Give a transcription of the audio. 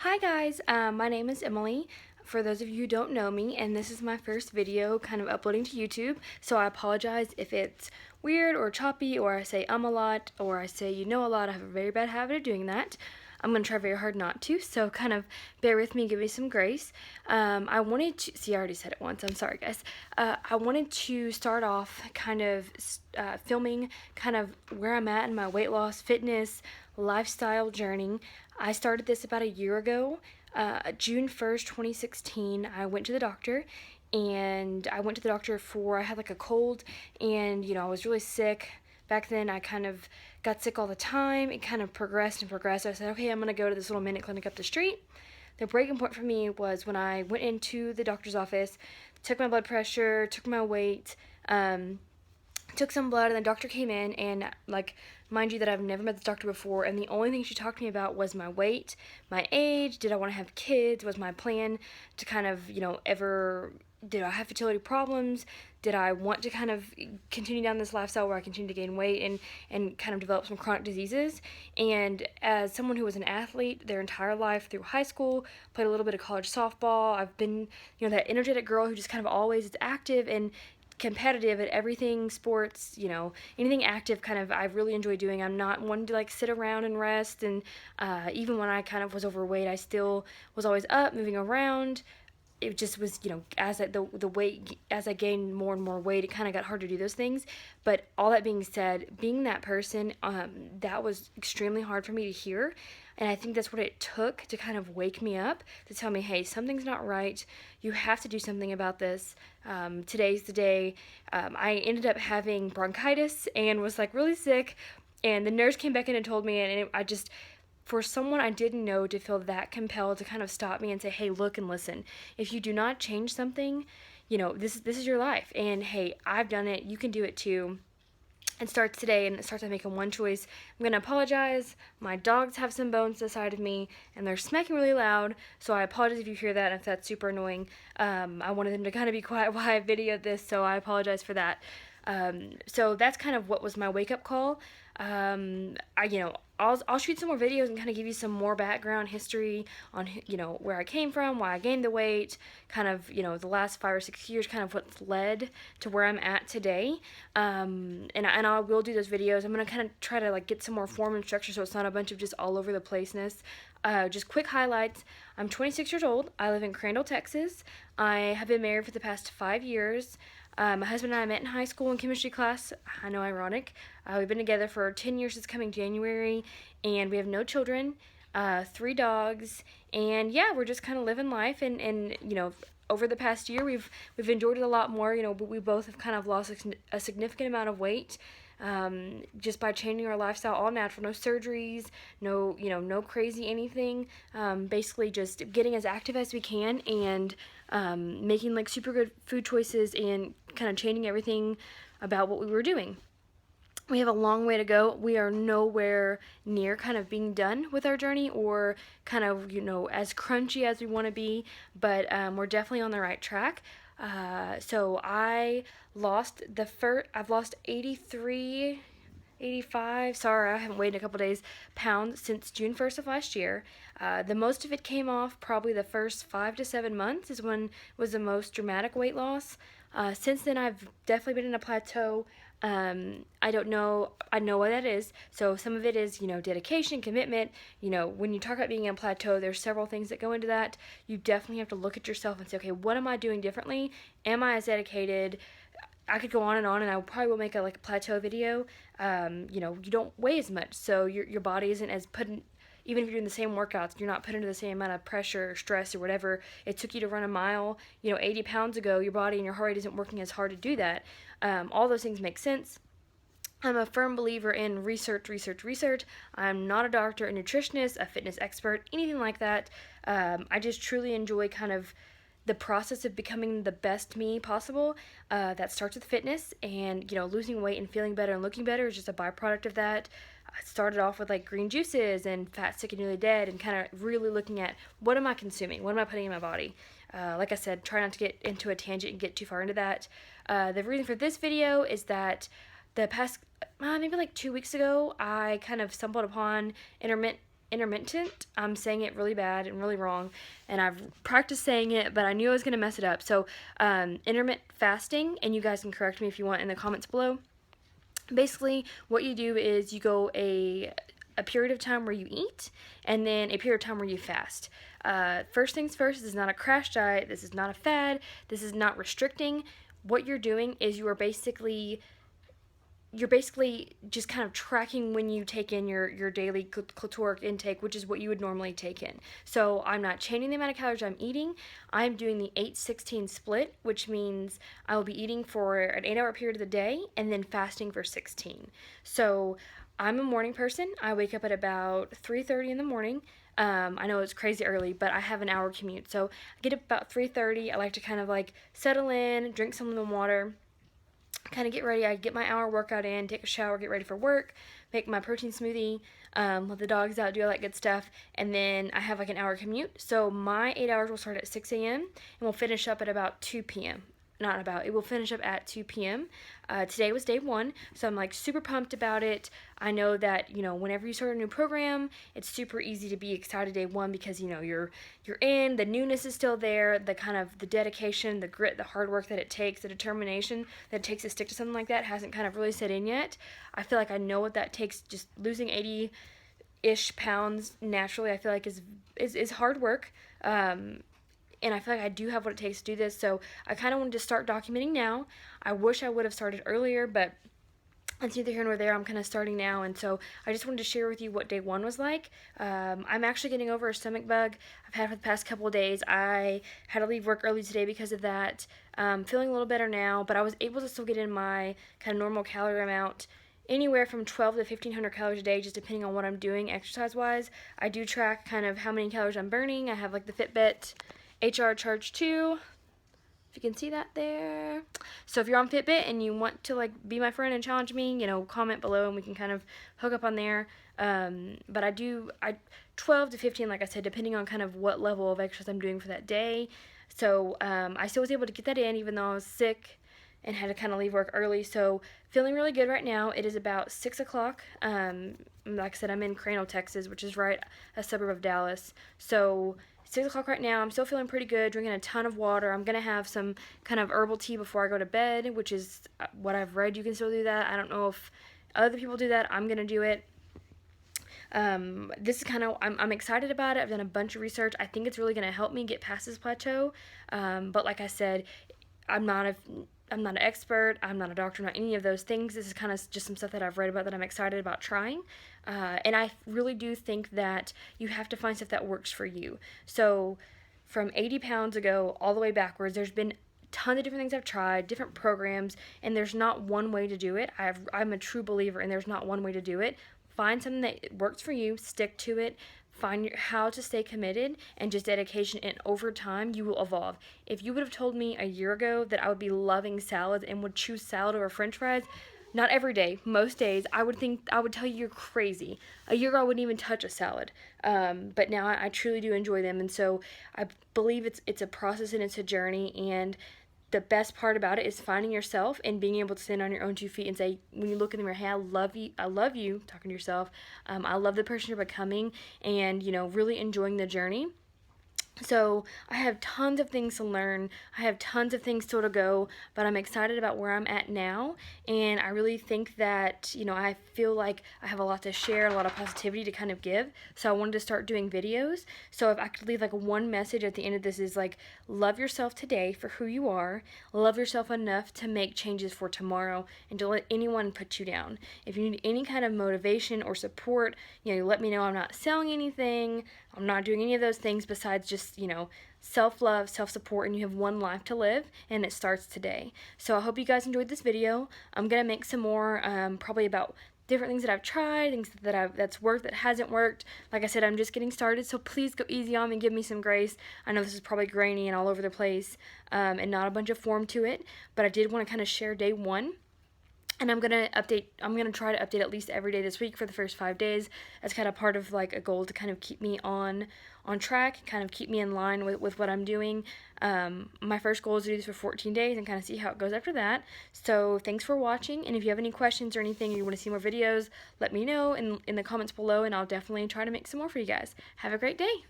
Hi guys, my name is Emily, for those of you who don't know me, and this is my first video kind of uploading to YouTube, so I apologize if it's weird or choppy, or I say a lot, or I say a lot. I have a very bad habit of doing that. I'm going to try very hard not to, so kind of bear with me, give me some grace. I wanted to, see I already said it once, I'm sorry guys. I wanted to start off kind of filming kind of where I'm at in my weight loss, fitness, lifestyle journey. I started this about a year ago. June 1st, 2016, I went to the doctor, and I went to the doctor I had like a cold, and I was really sick. Back then, I kind of got sick all the time. It kind of progressed and progressed. I said, okay, I'm going to go to this little minute clinic up the street. The breaking point for me was when I went into the doctor's office, took my blood pressure, took my weight, took some blood, and the doctor came in, and mind you that I've never met this doctor before, and the only thing she talked to me about was my weight, my age, did I want to have kids, was my plan to kind of, did I have fertility problems, did I want to kind of continue down this lifestyle where I continue to gain weight and kind of develop some chronic diseases. And as someone who was an athlete their entire life through high school, played a little bit of college softball, I've been, that energetic girl who just kind of always is active and competitive at everything, sports, anything active kind of I really enjoy doing. I'm not one to sit around and rest, and even when I kind of was overweight, I still was always up, moving around. It just was, as the weight, as I gained more and more weight, it kind of got hard to do those things. But all that being said, being that person, that was extremely hard for me to hear. And I think that's what it took to kind of wake me up, to tell me, hey, something's not right. You have to do something about this. Today's the day. I ended up having bronchitis and was really sick. And the nurse came back in and told me, and I just, for someone I didn't know to feel that compelled to kind of stop me and say, hey, look and listen. If you do not change something, this is your life. And hey, I've done it. You can do it too. It starts today, and it starts by making one choice. I'm going to apologize. My dogs have some bones to the side of me, and they're smacking really loud, so I apologize if you hear that and if that's super annoying. I wanted them to kind of be quiet while I videoed this, so I apologize for that. So that's kind of what was my wake-up call. I'll shoot some more videos and kind of give you some more background history on, where I came from, why I gained the weight, kind of, the last 5 or 6 years, kind of what's led to where I'm at today. And I will do those videos. I'm going to kind of try to get some more form and structure, so it's not a bunch of just all over the placeness. Just quick highlights. I'm 26 years old. I live in Crandall, Texas. I have been married for the past 5 years. My husband and I met in high school in chemistry class. I know, ironic. We've been together for 10 years this coming January, and we have no children, 3 dogs, and yeah, we're just kind of living life, and over the past year, we've enjoyed it a lot more, but we both have kind of lost a significant amount of weight, just by changing our lifestyle, all natural, no surgeries, no crazy anything, basically just getting as active as we can, and making super good food choices, and kind of changing everything about what we were doing. We have a long way to go. We are nowhere near kind of being done with our journey, or kind of, as crunchy as we want to be, but we're definitely on the right track. So I've lost 83, 85, sorry, I haven't weighed in a couple days, pounds since June 1st of last year. The most of it came off probably the first 5 to 7 months is when was the most dramatic weight loss. Since then, I've definitely been in a plateau. I know what that is. So some of it is, dedication, commitment. When you talk about being in a plateau, there's several things that go into that. You definitely have to look at yourself and say, okay, what am I doing differently? Am I as dedicated? I could go on, and I probably will make a plateau video. You don't weigh as much, so your body isn't as even if you're doing the same workouts, you're not put under the same amount of pressure or stress or whatever it took you to run a mile, 80 pounds ago. Your body and your heart rate isn't working as hard to do that. All those things make sense. I'm a firm believer in research. I'm not a doctor, a nutritionist, a fitness expert, anything like that. I just truly enjoy kind of the process of becoming the best me possible. That starts with fitness, and losing weight and feeling better and looking better is just a byproduct of that. I started off with green juices and Fat, Sick, and Nearly Dead, and kind of really looking at what am I consuming, what am I putting in my body. Like I said, try not to get into a tangent and get too far into that. The reason for this video is that the past maybe 2 weeks ago, I kind of stumbled upon intermittent intermittent. I'm saying it really bad and really wrong, and I've practiced saying it, but I knew I was going to mess it up. So, intermittent fasting, and you guys can correct me if you want in the comments below. Basically, what you do is you go a period of time where you eat, and then a period of time where you fast. First things first, this is not a crash diet, this is not a fad, this is not restricting. What you're doing is you're basically just kind of tracking when you take in your daily caloric intake, which is what you would normally take in. So I'm not changing the amount of calories I'm eating. I'm doing the 8-16 split, which means I will be eating for an 8-hour period of the day and then fasting for 16. So I'm a morning person. I wake up at about 3:30 in the morning. I know it's crazy early, but I have an hour commute. So I get up about 3:30. I like to kind of like settle in, drink some lemon water, kind of get ready. I get my hour workout in, take a shower, get ready for work, make my protein smoothie, let the dogs out, do all that good stuff, and then I have like an hour commute. So my 8 hours will start at 6 a.m. and will finish up at about 2 p.m. Not about, it will finish up at 2 p.m. Today was day 1, so I'm like super pumped about it. I know that, you know, whenever you start a new program, it's super easy to be excited day 1 because, you know, you're in, the newness is still there, the kind of the dedication, the grit, the hard work that it takes, the determination that it takes to stick to something like that hasn't kind of really set in yet. I feel like I know what that takes. Just losing 80-ish pounds naturally, I feel like is hard work. And I feel like I do have what it takes to do this, so I kind of wanted to start documenting now. I wish I would have started earlier, but it's neither here nor there. I'm kind of starting now, and so I just wanted to share with you what day 1 was like. I'm actually getting over a stomach bug I've had for the past couple of days. I had to leave work early today because of that. Feeling a little better now, but I was able to still get in my kind of normal calorie amount, anywhere from 12 to 1,500 calories a day, just depending on what I'm doing exercise-wise. I do track kind of how many calories I'm burning. I have like the Fitbit HR Charge 2, if you can see that there. So if you're on Fitbit and you want to like be my friend and challenge me, you know, comment below and we can kind of hook up on there. But I 12 to 15, like I said, depending on kind of what level of exercise I'm doing for that day. So I still was able to get that in even though I was sick and had to kind of leave work early. So feeling really good right now. It is about 6 o'clock. Like I said, I'm in Crandall, Texas, which is right a suburb of Dallas. So 6 o'clock right now. I'm still feeling pretty good, drinking a ton of water. I'm going to have some kind of herbal tea before I go to bed, which is what I've read. You can still do that. I don't know if other people do that. I'm going to do it. This is kind of, I'm excited about it. I've done a bunch of research. I think it's really going to help me get past this plateau. But like I said, I'm not an expert, I'm not a doctor, not any of those things. This is kind of just some stuff that I've read about that I'm excited about trying. And I really do think that you have to find stuff that works for you. So from 80 pounds ago all the way backwards, there's been tons of different things I've tried, different programs, and there's not one way to do it. I'm a true believer, and there's not one way to do it. Find something that works for you, stick to it, find how to stay committed, and just dedication, and over time you will evolve. If you would have told me a year ago that I would be loving salads and would choose salad over french fries, not every day, most days, I would tell you you're crazy. A year ago I wouldn't even touch a salad, but now I truly do enjoy them. And so I believe it's a process and it's a journey, and the best part about it is finding yourself and being able to stand on your own 2 feet and say, when you look in the mirror, hey, I love you, talking to yourself, I love the person you're becoming, and, you know, really enjoying the journey. So I have tons of things to learn. I have tons of things still to go, but I'm excited about where I'm at now. And I really think that, you know, I feel like I have a lot to share, a lot of positivity to kind of give. So I wanted to start doing videos. So if I could leave like one message at the end of this is like, love yourself today for who you are. Love yourself enough to make changes for tomorrow, and don't let anyone put you down. If you need any kind of motivation or support, you know, let me know. I'm not selling anything. I'm not doing any of those things besides just, you know, self-love, self-support, and you have one life to live, and it starts today. So I hope you guys enjoyed this video. I'm going to make some more, probably about different things that I've tried, things that's worked, that hasn't worked. Like I said, I'm just getting started, so please go easy on me and give me some grace. I know this is probably grainy and all over the place, and not a bunch of form to it, but I did want to kind of share day 1. And I'm gonna try to update at least every day this week for the first 5 days. As kind of part of like a goal to kind of keep me on on track, kind of keep me in line with what I'm doing. My first goal is to do this for 14 days and kind of see how it goes after that. So thanks for watching, and if you have any questions or anything, or you want to see more videos, let me know in the comments below, and I'll definitely try to make some more for you guys. Have a great day.